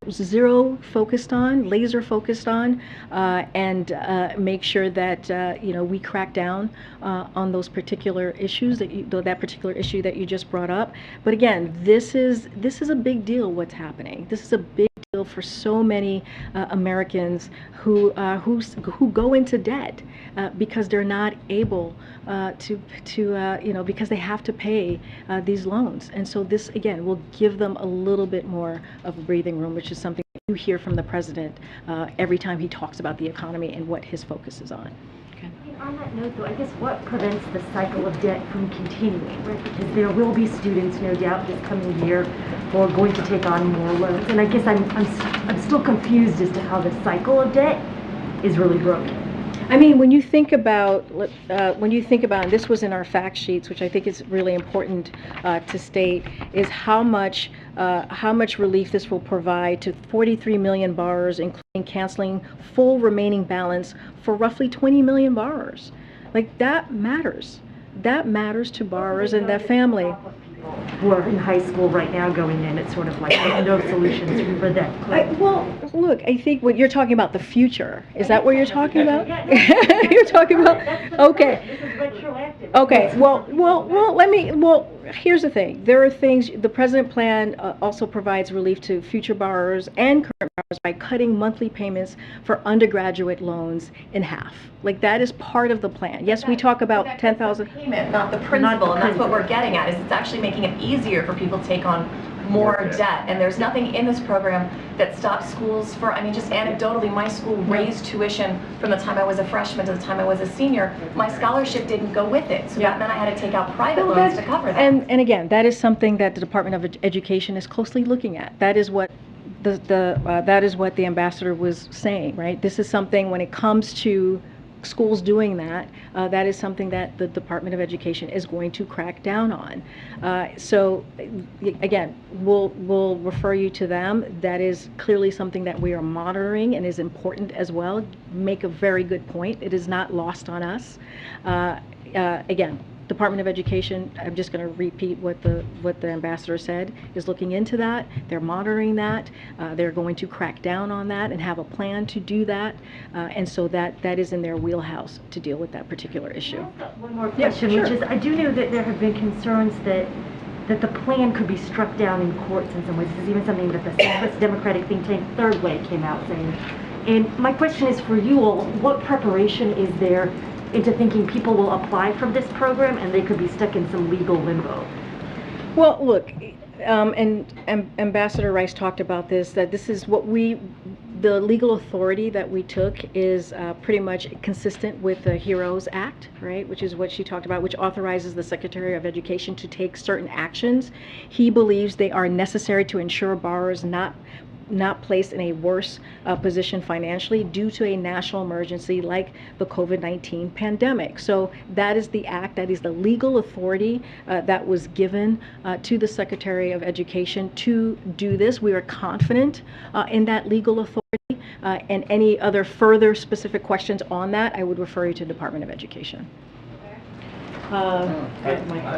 zero focused on, laser focused on, and make sure that, we crack down on those particular issues, that particular issue that you just brought up. But again, this is a big deal what's happening. This is a big deal for so many Americans who go into debt because they're not able because they have to pay these loans. And so this, again, will give them a little bit more of a breathing room, which is something you hear from the president every time he talks about the economy and what his focus is on. Okay. On that note, though, I guess what prevents the cycle of debt from continuing, right? Because there will be students, no doubt, this coming year who are going to take on more loans. And I guess I'm still confused as to how the cycle of debt is really broken. I mean, when you think about, and this was in our fact sheets, which I think is really important to state, is how much relief this will provide to 43 million borrowers, including canceling full remaining balance for roughly 20 million borrowers. Like, that matters. That matters to borrowers and their family. Who are in high school right now going in, it's sort of like no solutions for them. Well, look, I think what you're talking about, the future. Is that what you're talking about? You're talking about, okay. This is retroactive. Okay, well, here's the thing. There are things, the President plan also provides relief to future borrowers and current borrowers by cutting monthly payments for undergraduate loans in half. Like, that is part of the plan. Yes, we talk about 10,000. Payment, not the principal, and that's what we're getting at, is it's actually making it easier for people to take on more debt. And there's nothing in this program that stops schools just anecdotally, my school raised tuition from the time I was a freshman to the time I was a senior. My scholarship didn't go with it, so that meant I had to take out private loans to cover that. And again, that is something that the Department of Education is closely looking at. That is what that is what the ambassador was saying, right? This is something, when it comes to schools doing that, that is something that the Department of Education is going to crack down on. So again, we'll refer you to them. That is clearly something that we are monitoring and is important as well. Make a very good point. It is not lost on us. Again, Department of Education, I'm just going to repeat what the ambassador said, is looking into that. They're monitoring that. They're going to crack down on that and have a plan to do that. And so that is in their wheelhouse to deal with that particular issue. One more question, which is, I do know that there have been concerns that the plan could be struck down in courts in some ways. This is even something that the centrist Democratic think tank Third Way came out saying. And my question is for you all, what preparation is there into thinking people will apply for this program and they could be stuck in some legal limbo? Well, look, and Ambassador Rice talked about this, that this is what the legal authority that we took is pretty much consistent with the HEROES Act, right, which is what she talked about, which authorizes the Secretary of Education to take certain actions. He believes they are necessary to ensure borrowers not placed in a worse position financially due to a national emergency like the COVID-19 pandemic. So that is the act, that is the legal authority that was given to the Secretary of Education to do this. We are confident in that legal authority, and any other further specific questions on that, I would refer you to the Department of Education. I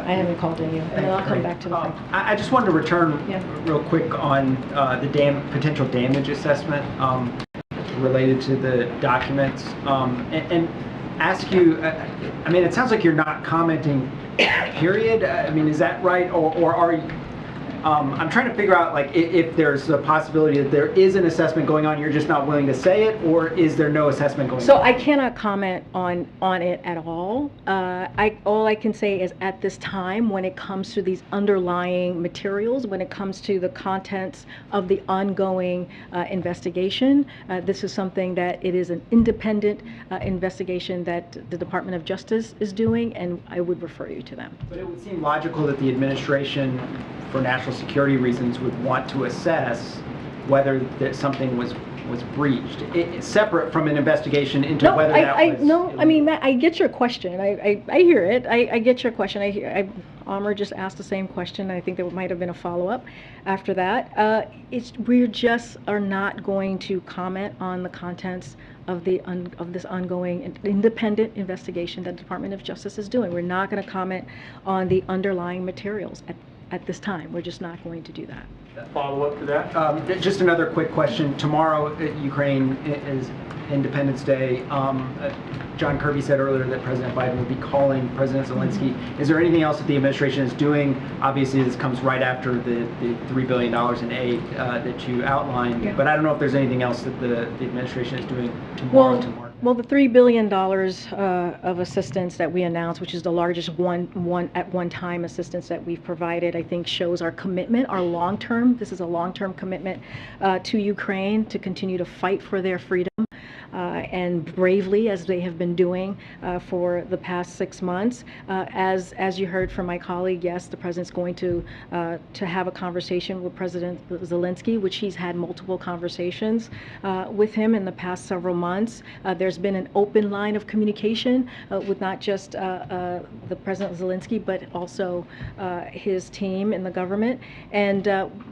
haven't called on you, and then I'll come back to the thing. I just wanted to return real quick on the potential damage assessment related to the documents, and ask you, it sounds like you're not commenting, period. Is that right, or are you? I'm trying to figure out, like, if there's a possibility that there is an assessment going on, you're just not willing to say it, or is there no assessment going on? So I cannot comment on it at all. All I can say is, at this time, when it comes to these underlying materials, when it comes to the contents of the ongoing investigation, this is something that it is an independent investigation that the Department of Justice is doing, and I would refer you to them. But it would seem logical that the administration, for national security reasons, would want to assess whether that something was was breached, separate from an investigation into No, whether that was... no, I mean, I get your question. I hear it. I get your question. Amr just asked the same question. I think there might have been a follow-up after that. We just are not going to comment on the contents of this ongoing independent investigation that the Department of Justice is doing. We're not going to comment on the underlying materials at this time. We're just not going to do that. Follow-up to that? Just another quick question. Tomorrow, Ukraine is Independence Day. John Kirby said earlier that President Biden will be calling President Zelensky. Is there anything else that the administration is doing? Obviously, this comes right after the $3 billion in aid that you outlined, but I don't know if there's anything else that the administration is doing tomorrow. Well, the $3 billion of assistance that we announced, which is the largest one-time assistance that we've provided, I think shows our commitment, our long-term. This is a long-term commitment to Ukraine to continue to fight for their freedom. And bravely, as they have been doing for the past 6 months. As you heard from my colleague, yes, the president's going to have a conversation with President Zelensky, which he's had multiple conversations with him in the past several months. There's been an open line of communication with not just the President Zelensky, but also his team in the government. And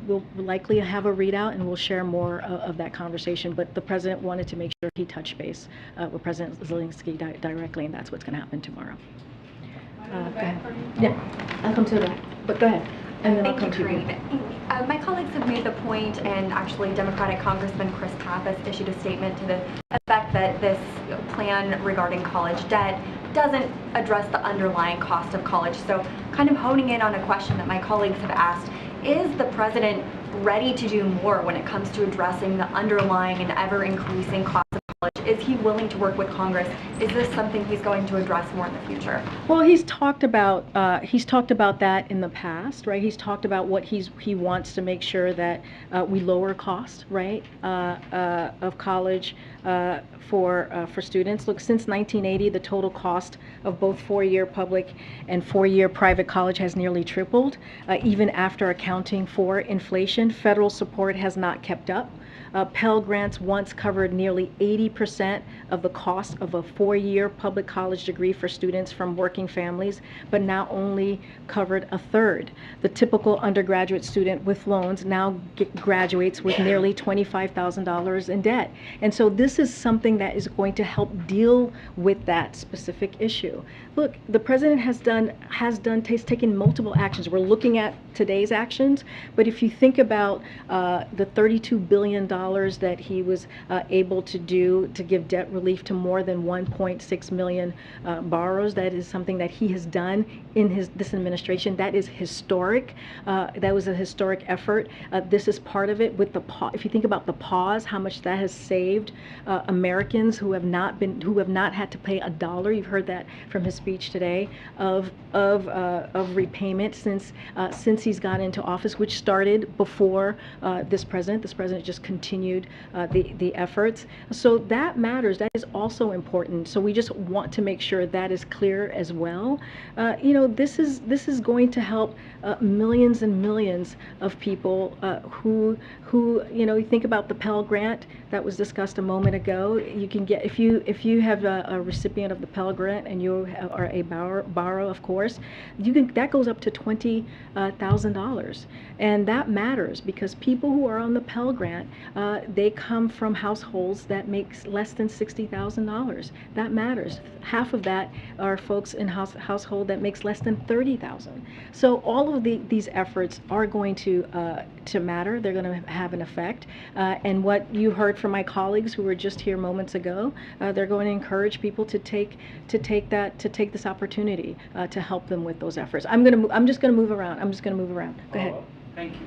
we'll likely have a readout, and we'll share more of that conversation. But the president wanted to make sure he touched base with President Zelensky directly, and that's what's going to happen tomorrow. Go ahead. Yeah, I'll come to that. But go ahead, and then I'll come to you. My colleagues have made the point, and actually Democratic Congressman Chris Pappas issued a statement to the effect that this plan regarding college debt doesn't address the underlying cost of college. So kind of honing in on a question that my colleagues have asked, is the president ready to do more when it comes to addressing the underlying and ever-increasing cost of college? Is he willing to work with Congress? Is this something he's going to address more in the future? Well, he's talked about that in the past, right? He's talked about what he wants to make sure that we lower cost, right, of college for students. Look, since 1980, the total cost of both four-year public and four-year private college has nearly tripled, even after accounting for inflation. Federal support has not kept up. Pell Grants once covered nearly 80% of the cost of a four-year public college degree for students from working families, but now only covered a third. The typical undergraduate student with loans now graduates with nearly $25,000 in debt. And so this is something that is going to help deal with that specific issue. Look, the president has taken multiple actions. We're looking at today's actions, but if you think about the $32 billion that he was able to do to give debt relief to more than 1.6 million borrowers, that is something that he has done in this administration. That is historic. That was a historic effort. This is part of it. With the if you think about the pause, how much that has saved Americans who have not had to pay $1. You've heard that from his speech today of repayment since he's got into office, which started before this president. This president just continued the efforts. So that matters. That is also important. So we just want to make sure that is clear as well. This is going to help millions and millions of people who you think about the Pell Grant that was discussed a moment ago. You can get, if you have a recipient of the Pell Grant and you are a borrower, of course, that goes up to $20,000, and that matters because people who are on the Pell Grant, they come from households that makes less than $60,000. That matters. Half of that are folks in household that makes less than $30,000. So all of these efforts are going to matter. They're going to have an effect. And what you heard from my colleagues who were just here moments ago, they're going to encourage people to take this opportunity to help them with those efforts. I'm just going to move around. Go ahead. Thank you.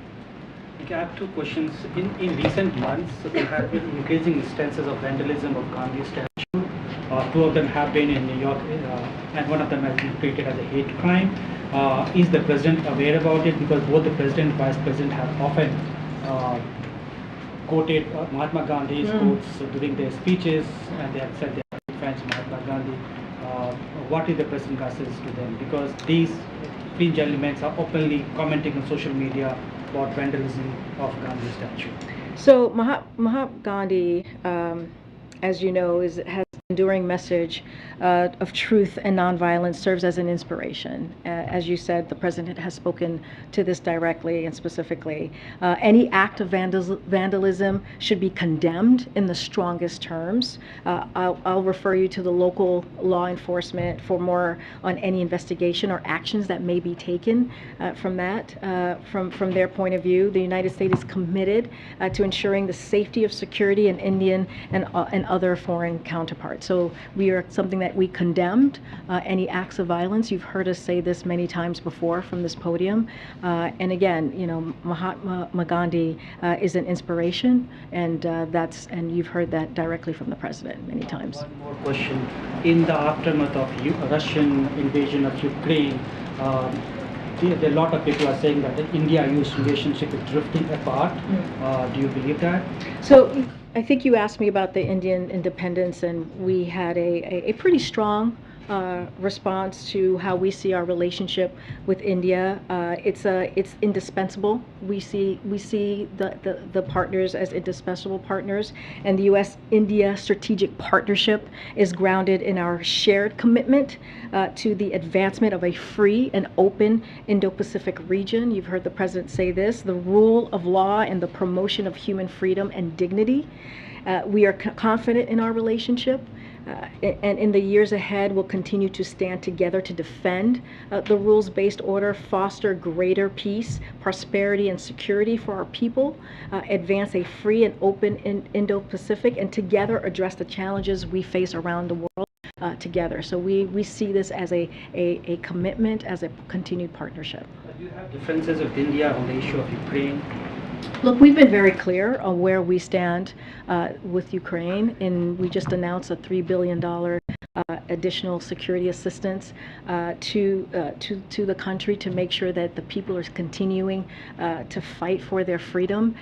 Okay, I have two questions. In recent months, there have been increasing instances of vandalism of Gandhi statue. Two of them have been in New York, and one of them has been treated as a hate crime. Is the president aware about it? Because both the president and vice president have often quoted Mahatma Gandhi's quotes during their speeches, and they have said they are fans of Mahatma Gandhi. What is the president's message to them? Because these fringe elements are openly commenting on social media about vandalism of Gandhi statue. So Mahatma Gandhi, as you know, has an enduring message of truth and nonviolence, serves as an inspiration. As you said, the president has spoken to this directly and specifically. Any act of vandalism should be condemned in the strongest terms. I'll refer you to the local law enforcement for more on any investigation or actions that may be taken from their point of view. The United States is committed to ensuring the safety of security in Indian and other foreign counterparts. So we are something that we condemned, any acts of violence. You've heard us say this many times before from this podium. And again, you know, Mahatma Gandhi is an inspiration, and you've heard that directly from the president many times. One more question. In the aftermath of Russian invasion of Ukraine, a lot of people are saying that the India-US relationship is drifting apart. Do you believe that? So I think you asked me about the Indian independence, and we had a pretty strong response to how we see our relationship with India. It's indispensable. We see the partners as indispensable partners, and the U.S.-India strategic partnership is grounded in our shared commitment to the advancement of a free and open Indo-Pacific region. You've heard the president say this: the rule of law and the promotion of human freedom and dignity. We are confident in our relationship. And in the years ahead, we'll continue to stand together to defend the rules-based order, foster greater peace, prosperity, and security for our people, advance a free and open Indo-Pacific, and together address the challenges we face around the world together. So we see this as a commitment, as a continued partnership. Do you have differences with India on the issue of Ukraine? Look, we've been very clear on where we stand with Ukraine, and we just announced a $3 billion additional security assistance to the country to make sure that the people are continuing to fight for their freedom.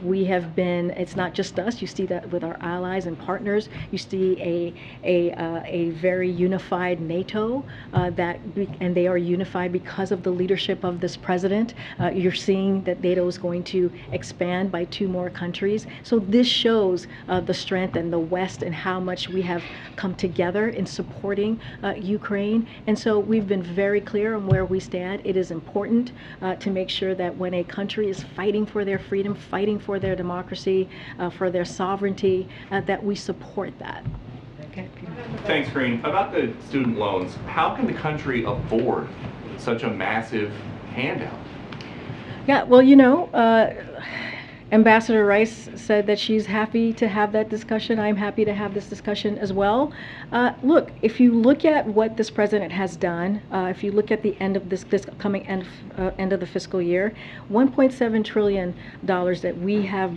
We have been, it's not just us, you see that with our allies and partners. You see a very unified NATO and they are unified because of the leadership of this president. You're seeing that NATO is going to expand by 2 more countries. So this shows the strength and the West and how much we have come together in supporting Ukraine. And so we've been very clear on where we stand. It is important to make sure that when a country is fighting for their freedom, fighting for their democracy, for their sovereignty, that we support that. Okay. Thanks, Karine. About the student loans, how can the country afford such a massive handout? Yeah, well, you know, Ambassador Rice said that she's happy to have that discussion. I'm happy to have this discussion as well. Look, if you look at what this president has done, if you look at the end of this coming end of the fiscal year, $1.7 trillion that we have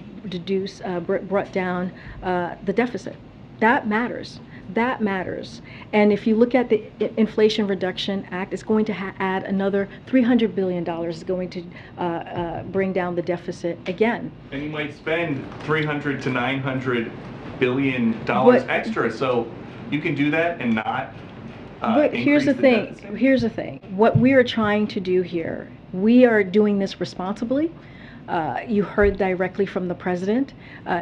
brought down the deficit. That matters. That matters. And if you look at the Inflation Reduction Act, it's going to add another $300 billion. It's going to bring down the deficit again. And you might spend $300 to $900 billion extra. So you can do that and not but here's the thing. Deficit. Here's the thing. What we are trying to do here, we are doing this responsibly. You heard directly from the president.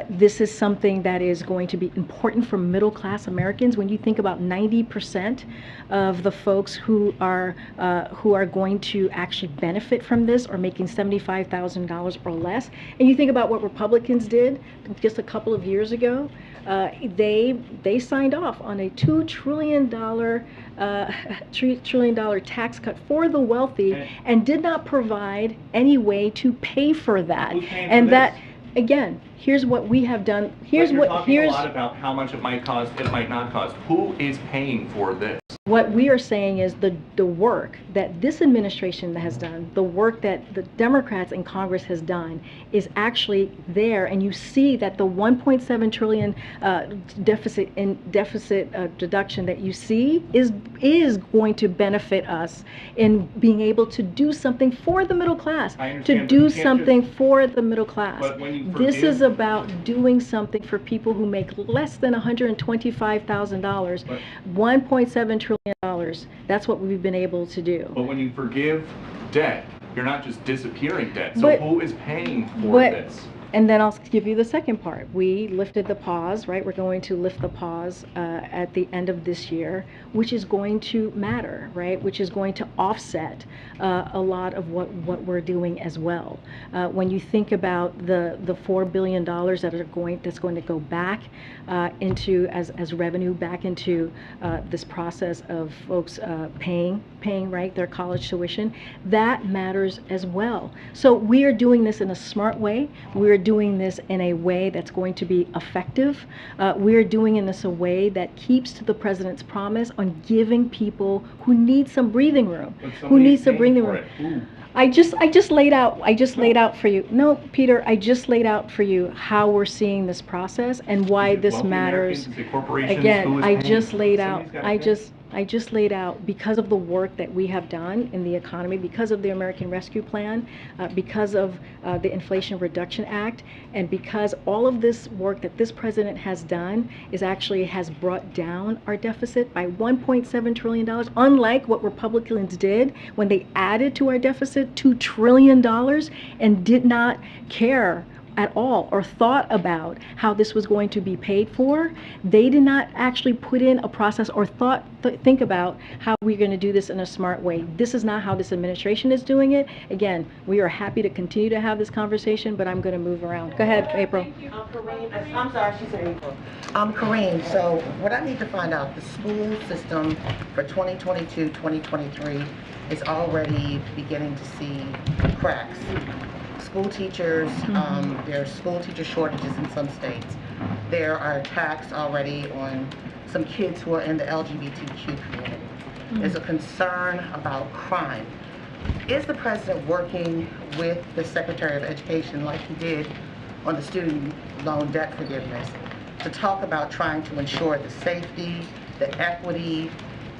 This is something that is going to be important for middle-class Americans. When you think about 90% of the folks who are going to actually benefit from this are making $75,000 or less, and you think about what Republicans did just a couple of years ago, they signed off on a $2 trillion tax cut for the wealthy, and did not provide any way to pay for that. And that, again, here's what we have done. Here's a lot about how much it might cost, it might not cost. Who is paying for this? What we are saying is the work that this administration has done, the work that the Democrats in Congress has done, is actually there, and you see that the 1.7 trillion deficit deduction that you see is going to benefit us in being able to do something for the middle class, to do something for the middle class. This is about doing something for people who make less than $125,000. $1.7 trillion. That's what we've been able to do. But when you forgive debt, you're not just disappearing debt. So who is paying for this? And then I'll give you the second part. We lifted the pause, right? We're going to lift the pause at the end of this year, which is going to matter, right? Which is going to offset a lot of what we're doing as well. When you think about the $4 billion that's going to go back into as revenue back into this process of folks paying right their college tuition, that matters as well. So we are doing this in a smart way. We're doing this in a way that's going to be effective. We're doing in this a way that keeps to the president's promise on giving people who need some breathing room, who need some breathing room. I just laid out for you. No, Peter, I just laid out for you how we're seeing this process and why this matters. Again, I just laid out because of the work that we have done in the economy, because of the American Rescue Plan, because of the Inflation Reduction Act, and because all of this work that this president has done has brought down our deficit by $1.7 trillion, unlike what Republicans did when they added to our deficit $2 trillion and did not care at all or thought about how this was going to be paid for. They did not actually put in a process or think about how we're going to do this in a smart way. This is not how this administration is doing it. Again, we are happy to continue to have this conversation, but I'm going to move around. Go ahead, April. Karine, I'm sorry, she said April. Karine, so what I need to find out, the school system for 2022-2023 is already beginning to see cracks. School teachers, there are school teacher shortages in some states. There are attacks already on some kids who are in the LGBTQ community. There's a concern about crime. Is the president working with the Secretary of Education like he did on the student loan debt forgiveness to talk about trying to ensure the safety, the equity,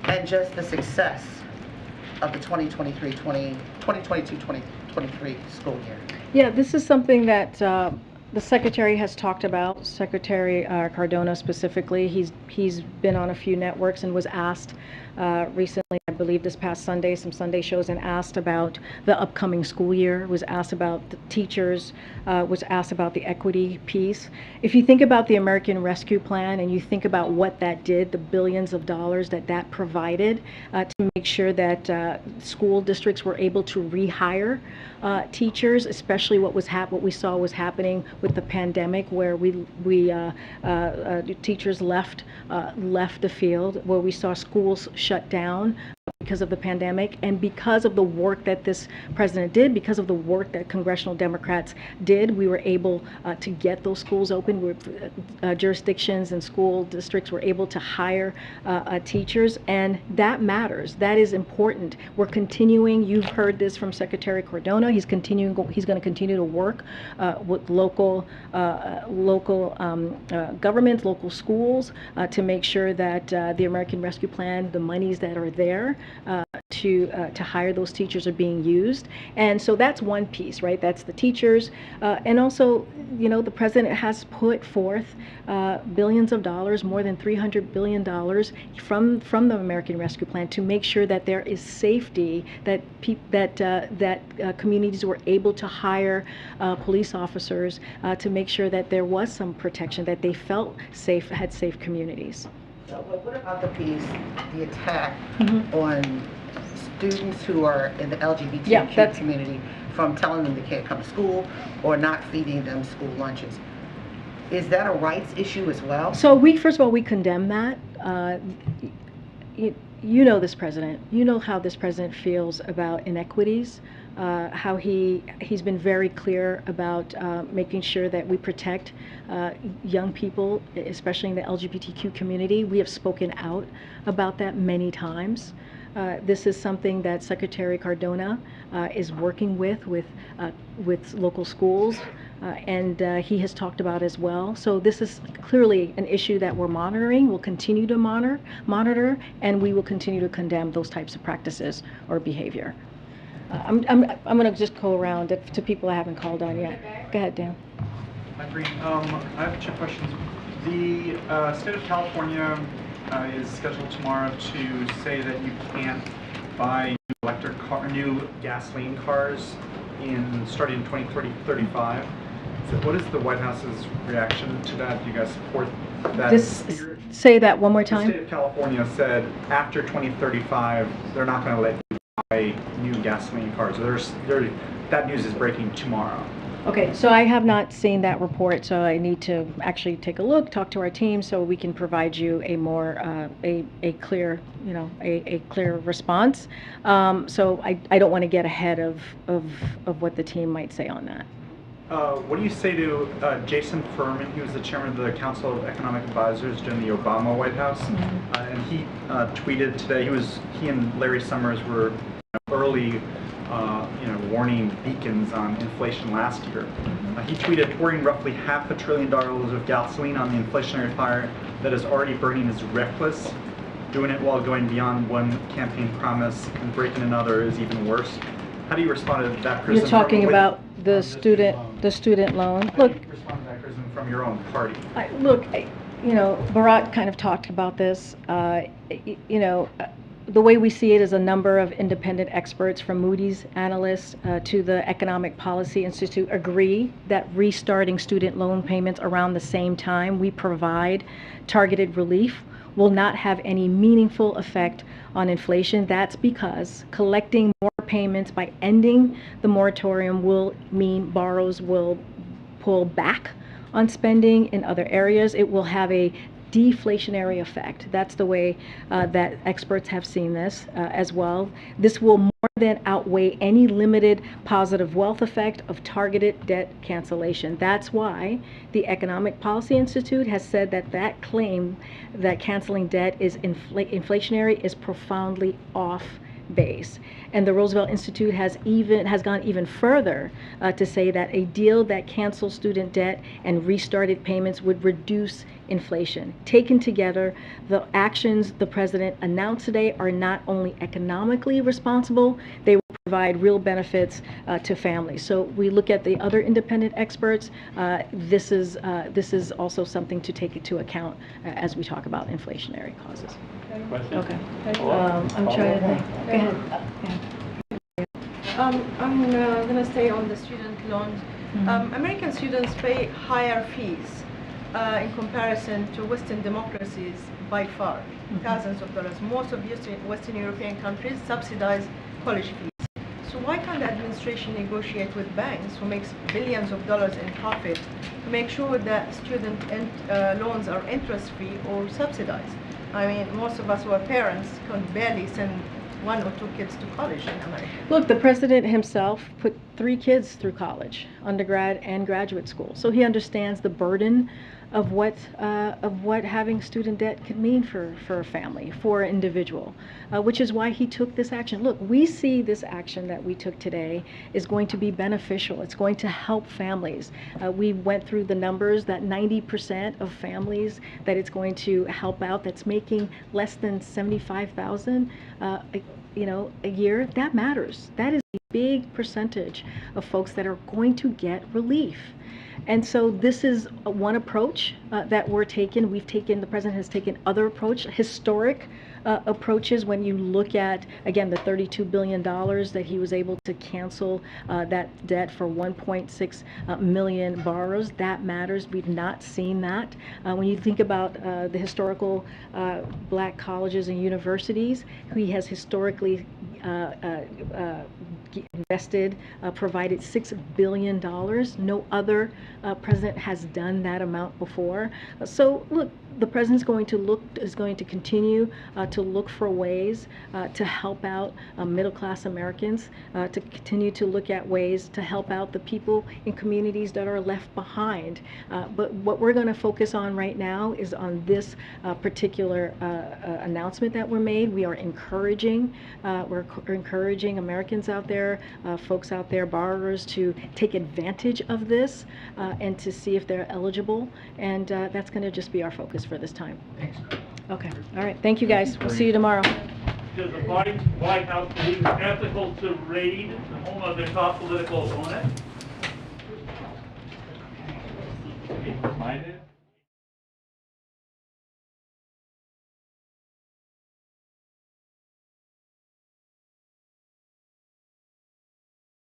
and just the success of the 2022-2023 school year? Yeah, this is something that the Secretary has talked about, Secretary Cardona specifically. He's been on a few networks and was asked recently, I believe this past Sunday, some Sunday shows, and asked about the upcoming school year, was asked about the teachers, was asked about the equity piece. If you think about the American Rescue Plan and you think about what that did, the billions of dollars that provided to make sure that school districts were able to rehire teachers, especially what we saw was happening with the pandemic, where teachers left the field, where we saw schools shut down because of the pandemic, and because of the work that this president did, because of the work that congressional Democrats did, we were able to get those schools open. Jurisdictions and school districts were able to hire teachers, and that matters. That is important. We're continuing. You've heard this from Secretary Cardona. He's going to continue to work with local governments, local schools, to make sure that the American Rescue Plan, the monies that are there to hire those teachers are being used. And so that's one piece, right? That's the teachers. And also, the president has put forth billions of dollars, more than $300 billion from the American Rescue Plan to make sure that there is safety, that communities were able to hire police officers to make sure that there was some protection, that they felt safe, had safe communities. So what about the piece, the attack on students who are in the LGBTQ community from telling them they can't come to school or not feeding them school lunches? Is that a rights issue as well? So first of all, we condemn that. You know this president. You know how this president feels about inequities. How he's been very clear about making sure that we protect young people, especially in the LGBTQ community. We have spoken out about that many times. This is something that Secretary Cardona is working with local schools, and he has talked about as well. So this is clearly an issue that we're monitoring. We'll continue to monitor, and we will continue to condemn those types of practices or behavior. I'm going to just go around to people I haven't called on yet. Go ahead, Dan. Hi, Karine. I have two questions. The state of California is scheduled tomorrow to say that you can't buy new gasoline cars starting in 2035. So what is the White House's reaction to that? Do you guys support that? Say that one more The time. state of California said after 2035, they're not going to let you buy new gasoline cars. That news is breaking tomorrow. Okay, so I have not seen that report, so I need to actually take a look, talk to our team, so we can provide you a more, a clear, a clear response. So I don't want to get ahead of what the team might say on that. What do you say to Jason Furman? He was the chairman of the Council of Economic Advisors during the Obama White House, and he tweeted today. He and Larry Summers were early, warning beacons on inflation last year. He tweeted, pouring roughly $500 billion of gasoline on the inflationary fire that is already burning is reckless. Doing it while going beyond one campaign promise and breaking another is even worse. How do you respond to that criticism? You're talking about the student loan. How do you respond to that criticism from your own party? Bharat kind of talked about this. The way we see it is a number of independent experts, from Moody's analysts to the Economic Policy Institute, agree that restarting student loan payments around the same time we provide targeted relief will not have any meaningful effect on inflation. That's because collecting more payments by ending the moratorium will mean borrowers will pull back on spending in other areas. It will have a deflationary effect. That's the way that experts have seen this as well. This will more than outweigh any limited positive wealth effect of targeted debt cancellation. That's why the Economic Policy Institute has said that claim that canceling debt is inflationary is profoundly off base. And the Roosevelt Institute has gone even further to say that a deal that cancels student debt and restarted payments would reduce inflation. Taken together, the actions the president announced today are not only economically responsible, they will provide real benefits to families. So we look at the other independent experts. This is also something to take into account as we talk about inflationary causes. Okay. I'm trying to think. Go ahead. I'm going to stay on the student loans. American students pay higher fees in comparison to Western democracies by far, thousands of dollars. Most of Western European countries subsidize college fees. So why can't the administration negotiate with banks who makes billions of dollars in profit to make sure that student loans are interest-free or subsidized? I mean, most of us who are parents can barely send 1 or 2 kids to college in America. Look, the president himself put 3 kids through college, undergrad and graduate school. So he understands the burden of what having student debt can mean for a family, for an individual, which is why he took this action. Look, we see this action that we took today is going to be beneficial. It's going to help families. We went through the numbers that 90% of families that it's going to help out, that's making less than $75,000 a year. That matters. That is a big percentage of folks that are going to get relief. And so this is one approach that we're taking. The president has taken other historic approaches. When you look at, again, the $32 billion that he was able to cancel that debt for 1.6 million borrowers, that matters. We've not seen that. When you think about the historical black colleges and universities, he has historically invested, provided $6 billion. No other president has done that amount before. So look, the president is going to continue to look for ways to help out middle-class Americans, to continue to look at ways to help out the people in communities that are left behind. But what we're going to focus on right now is on this particular announcement that were made. We are encouraging Americans out there, folks out there, borrowers, to take advantage of this and to see if they're eligible. And that's going to just be our focus for this time. Thanks. Okay. All right. Thank you, guys. We'll see you tomorrow. Does the White House believe it's ethical to raid the home of their top political opponent?